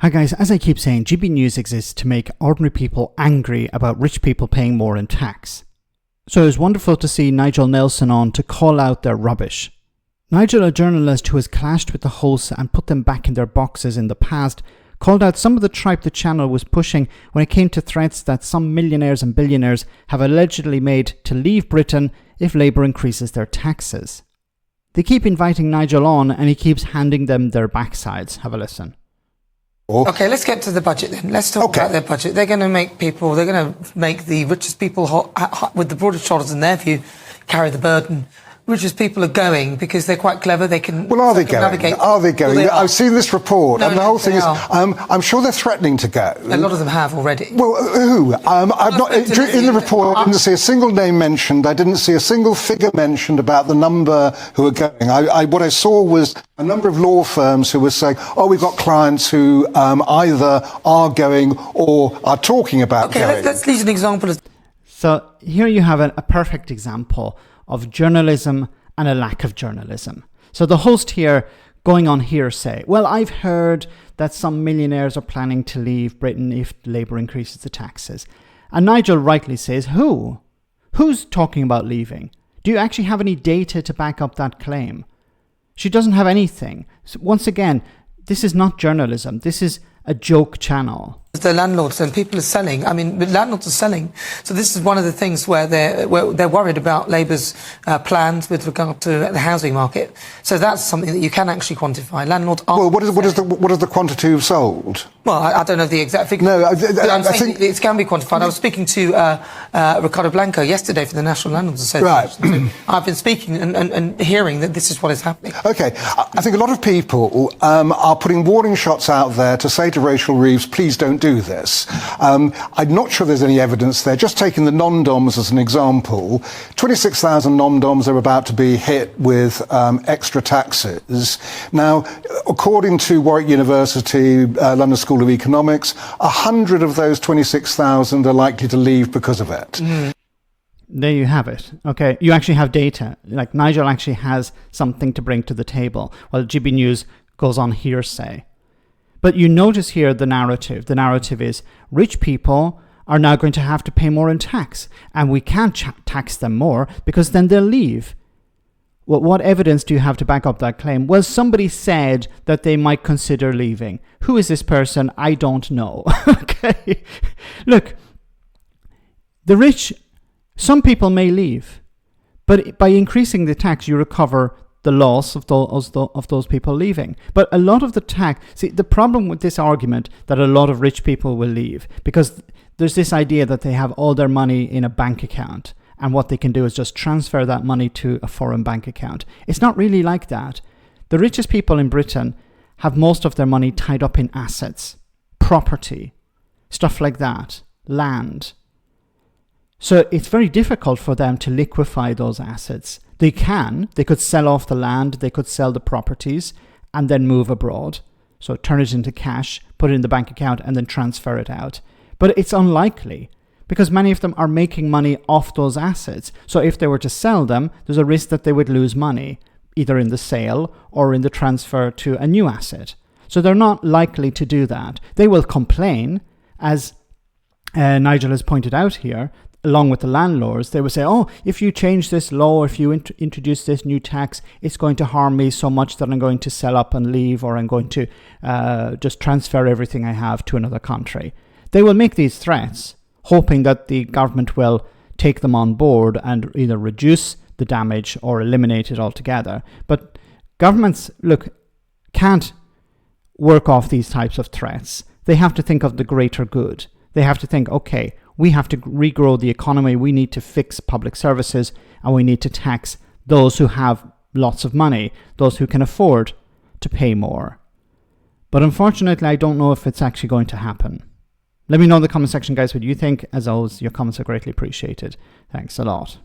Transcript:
Hi guys, as I keep saying, GB News exists to make ordinary people angry about rich people paying more in tax. So it was wonderful to see Nigel Nelson on to call out their rubbish. Nigel, a journalist who has clashed with the hosts and put them back in their boxes in the past, called out some of the tripe the channel was pushing when it came to threats that some millionaires and billionaires have allegedly made to leave Britain if Labour increases their taxes. They keep inviting Nigel on and he keeps handing them their backsides. Have a listen. Okay, let's get to the budget then. Let's talk about their budget. They're going to make the richest people with the broadest shoulders in their view carry the burden. Richest people are going because they're quite clever. They can. Well, are they going? Navigate. Are they going? Well, I've seen this report, no, and the whole thing is, are. I'm sure they're threatening to go. A lot of them have already. Well, who? I've not in the report. I didn't see a single name mentioned. I didn't see a single figure mentioned about the number who are going. What I saw was a number of law firms who were saying, "Oh, we've got clients who either are going or are talking about going." Okay, let's use an example. So here you have a perfect example of journalism and a lack of journalism. So the host here going on hearsay. Well, I've heard that some millionaires are planning to leave Britain if Labour increases the taxes. And Nigel rightly says, who? Who's talking about leaving? Do you actually have any data to back up that claim? She doesn't have anything. So once again, this is not journalism. This is a joke channel. The landlords and people are selling. I mean, the landlords are selling. So this is one of the things where they're worried about Labour's plans with regard to the housing market. So that's something that you can actually quantify. Landlords are. Well, what is the quantity who've sold? Well, I don't know the exact figure. No, I think it can be quantified. I was speaking to Ricardo Blanco yesterday from the National Landlords Association. Right. I've been speaking and hearing that this is what is happening. Okay, I think a lot of people are putting warning shots out there to say to Rachel Reeves, please don't do this. I'm not sure there's any evidence there. Just taking the non-doms as an example, 26,000 non-doms are about to be hit with extra taxes. Now, according to Warwick University, London School of Economics, 100 of those 26,000 are likely to leave because of it. There you have it. Okay, you actually have data. Like Nigel actually has something to bring to the table, while GB News goes on hearsay. But you notice here the narrative. The narrative is rich people are now going to have to pay more in tax, and we can't tax them more because then they'll leave. Well, what evidence do you have to back up that claim? Well, somebody said that they might consider leaving. Who is this person? I don't know. Okay. Look, the rich, some people may leave, but by increasing the tax, you recover the loss of those people leaving. But a lot of the tax, see, the problem with this argument that a lot of rich people will leave, because there's this idea that they have all their money in a bank account, and what they can do is just transfer that money to a foreign bank account. It's not really like that. The richest people in Britain have most of their money tied up in assets, property, stuff like that, land. So it's very difficult for them to liquefy those assets. They could sell off the land, they could sell the properties and then move abroad. So turn it into cash, put it in the bank account and then transfer it out. But it's unlikely because many of them are making money off those assets. So if they were to sell them, there's a risk that they would lose money, either in the sale or in the transfer to a new asset. So they're not likely to do that. They will complain, as Nigel has pointed out here, along with the landlords. They would say, oh, if you change this law, if you introduce this new tax, it's going to harm me so much that I'm going to sell up and leave, or I'm going to just transfer everything I have to another country. They will make these threats, hoping that the government will take them on board and either reduce the damage or eliminate it altogether. But governments, look, can't work off these types of threats. They have to think of the greater good. They have to think, okay, we have to regrow the economy, we need to fix public services, and we need to tax those who have lots of money, those who can afford to pay more. But unfortunately, I don't know if it's actually going to happen. Let me know in the comment section, guys, what you think. As always, your comments are greatly appreciated. Thanks a lot.